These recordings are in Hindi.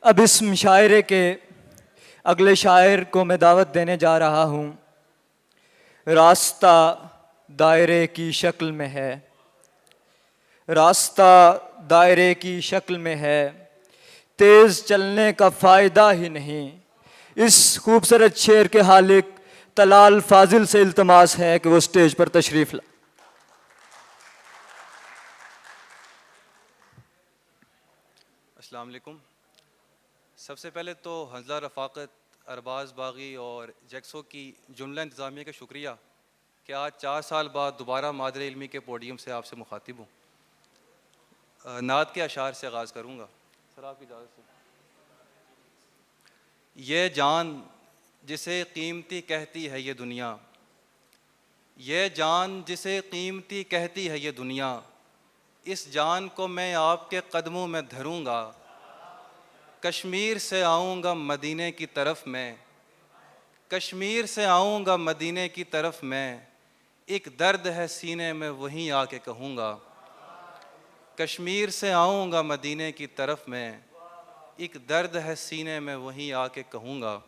अब इस मुशायरे के अगले शायर को मैं दावत देने जा रहा हूँ। रास्ता दायरे की शक्ल में है, रास्ता दायरे की शक्ल में है, तेज़ चलने का फ़ायदा ही नहीं। इस खूबसूरत शेर के हालिक तलाल फाजिल से इल्तमास है कि वो स्टेज पर तशरीफ़ ला। अस्सलाम वालेकुम। सबसे पहले तो हंज़ला रफ़ाक़त, अरबाज़ बागी और जैक्सो की जुमला इंतज़ामिया का शुक्रिया कि आज 4 साल बाद दोबारा मादरे इल्मी के पोडियम से आपसे मुखातिब हूँ। नात के अशार से आगाज़ करूँगा। सर आपकी इजाज़त से। ये जान जिसे कीमती कहती है ये दुनिया, ये जान जिसे कीमती कहती है ये दुनिया, इस जान को मैं आपके कदमों में धरूँगा। कश्मीर से आऊँगा मदीने की तरफ मैं, कश्मीर से आऊँगा मदीने की तरफ मैं, एक दर्द है सीने में वहीं आके कहूँगा। कश्मीर से आऊँगा मदीने की तरफ मैं, एक दर्द है सीने में वहीं आके कहूँगा।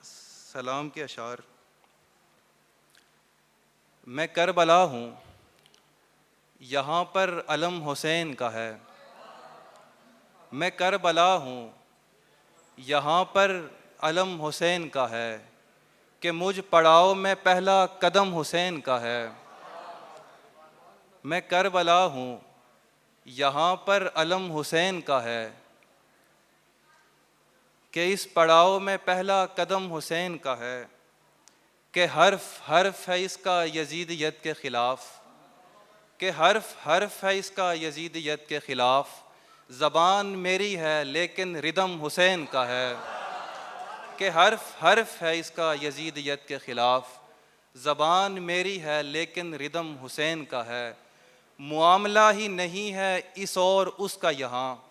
सलाम के अशार। मैं करबला हूँ, यहाँ पर अलम हुसैन का है। मैं करबला हूँ, यहाँ पर अलम हुसैन का है, कि मुझ पड़ाव में पहला कदम हुसैन का है। मैं करबला हूँ, यहाँ पर अलम हुसैन का है, कि इस पड़ाव में पहला कदम हुसैन का है, कि हर्फ हर्फ है इसका यजीदियत के ख़िलाफ़, कि हर्फ हर्फ है इसका यजीदियत के ख़िलाफ़। ज़बान मेरी है लेकिन रिदम हुसैन का है, कि हर्फ हर्फ है इसका यजीदियत के ख़िलाफ़। ज़बान मेरी है लेकिन रिदम हुसैन का है। मुआमला ही नहीं है इस और उसका यहाँ,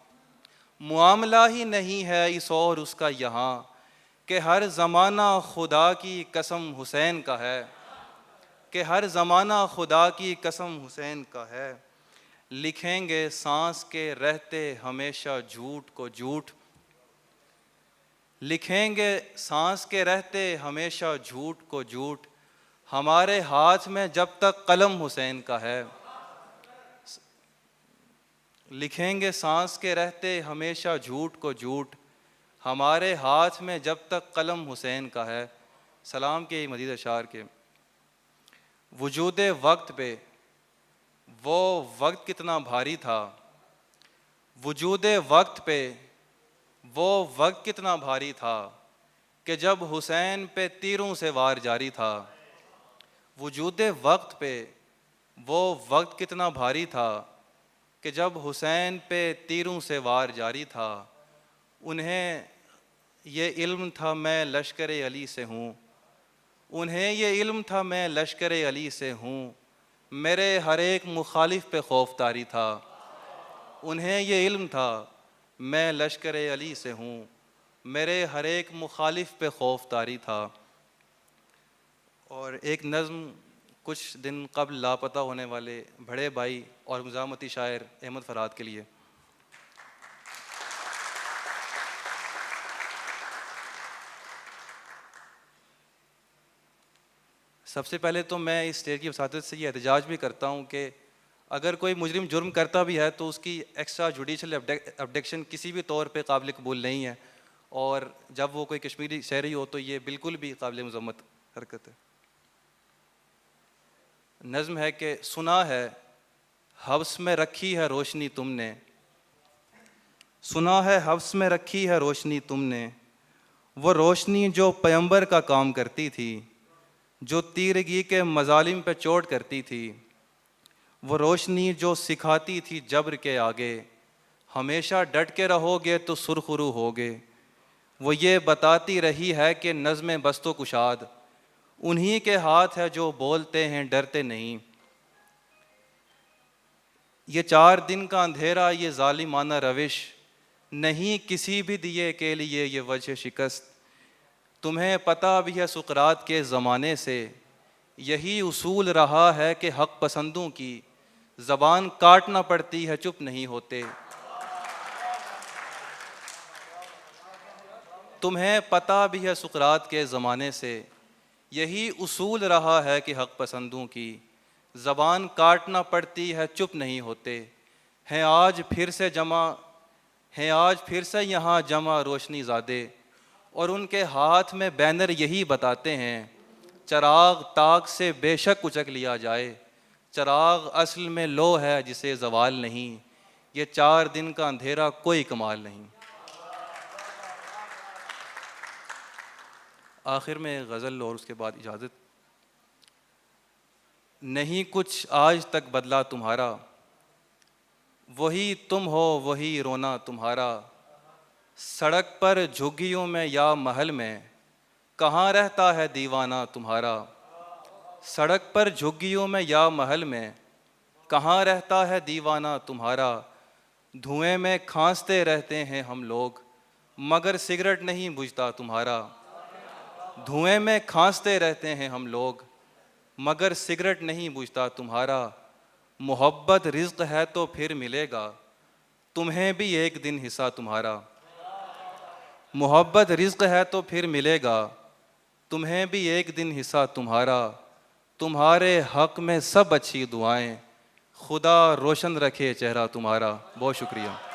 मुआमला ही नहीं है इस और उसका यहाँ, कि हर ज़माना खुदा की कसम हुसैन का है, कि हर ज़माना खुदा की कसम हुसैन का है। लिखेंगे सांस के रहते हमेशा झूठ को झूठ, लिखेंगे सांस के रहते हमेशा झूठ को झूठ, हमारे हाथ में जब तक कलम हुसैन का है। लिखेंगे सांस के रहते हमेशा झूठ को झूठ, हमारे हाथ में जब तक कलम हुसैन का है। सलाम के मज़ीद अशार के। वजूदे वक्त पे वो वक्त कितना भारी था, वजूदे वक्त पे वो वक्त कितना भारी था, कि जब हुसैन पे तीरों से वार जारी था। वजूदे वक्त पे वो वक्त कितना भारी था, कि जब हुसैन पे तीरों से वार जारी था। उन्हें ये इल्म था मैं लश्कर अली से हूँ, उन्हें ये इल्म था मैं लश्कर अली से हूँ, मेरे हर एक मुखालिफ पे खौफतारी था। उन्हें ये इल्म था मैं लश्कर अली से हूँ, मेरे हर एक मुखालिफ पे खौफतारी था। और एक नज़्म कुछ दिन कबल लापता होने वाले बड़े भाई और मुज़ामती शायर अहमद फ़रहाद के लिए। सबसे पहले तो मैं इस स्टेज की वसातत से ये एहतजाज भी करता हूँ कि अगर कोई मुजरिम जुर्म करता भी है तो उसकी एक्स्ट्रा जुडिशल अब्डक्शन किसी भी तौर पे काबिल कबूल नहीं है, और जब वो कोई कश्मीरी शहरी हो तो ये बिल्कुल भी काबिल मज़म्मत हरकत है। नज़्म है कि सुना है हव्स में रखी है रोशनी तुमने, सुना है हव्स में रखी है रोशनी तुमने, वो रोशनी जो पैगंबर का काम करती थी, जो तीरगी के मजालिम पे चोट करती थी। वो रोशनी जो सिखाती थी जब्र के आगे, हमेशा डट के रहोगे तो सुरखरू होगे। वो ये बताती रही है कि नज़्म बस्तो कुशाद उन्हीं के हाथ है जो बोलते हैं डरते नहीं। ये 4 दिन का अंधेरा ये जालिमाना रविश, नहीं किसी भी दिए के लिए ये वजह शिकस्त। तुम्हें पता भी है सुकरात के ज़माने से यही उसूल रहा है कि हक़ पसंदों की ज़बान काटना पड़ती है चुप नहीं होते। तुम्हें पता भी है सुकरात के ज़माने से, यही उसूल रहा है कि हक़ पसंदों की ज़बान काटना पड़ती है, चुप नहीं होते हैं। आज फिर से यहाँ जमा रोशनी ज़ादे, और उनके हाथ में बैनर यही बताते हैं, चराग ताक से बेशक उचक लिया जाए, चराग असल में लो है जिसे ज़वाल नहीं, ये 4 दिन का अंधेरा कोई कमाल नहीं। आखिर में गज़ल और उसके बाद इजाज़त। नहीं कुछ आज तक बदला तुम्हारा, वही तुम हो वही रोना तुम्हारा, सड़क पर झुग्गियों में या महल में कहाँ रहता है दीवाना तुम्हारा। सड़क पर झुग्गियों में या महल में कहाँ रहता है दीवाना तुम्हारा। धुएं में खांसते रहते हैं हम लोग, मगर सिगरेट नहीं बुझता तुम्हारा। धुएं में खांसते रहते हैं हम लोग, मगर सिगरेट नहीं बुझता तुम्हारा। मोहब्बत रिज़्क़ है तो फिर मिलेगा, तुम्हें भी एक दिन हिस्सा तुम्हारा। मोहब्बत रिज़्क़ है तो फिर मिलेगा, तुम्हें भी एक दिन हिस्सा तुम्हारा। तुम्हारे हक़ में सब अच्छी दुआएं, खुदा रोशन रखे चेहरा तुम्हारा। बहुत शुक्रिया।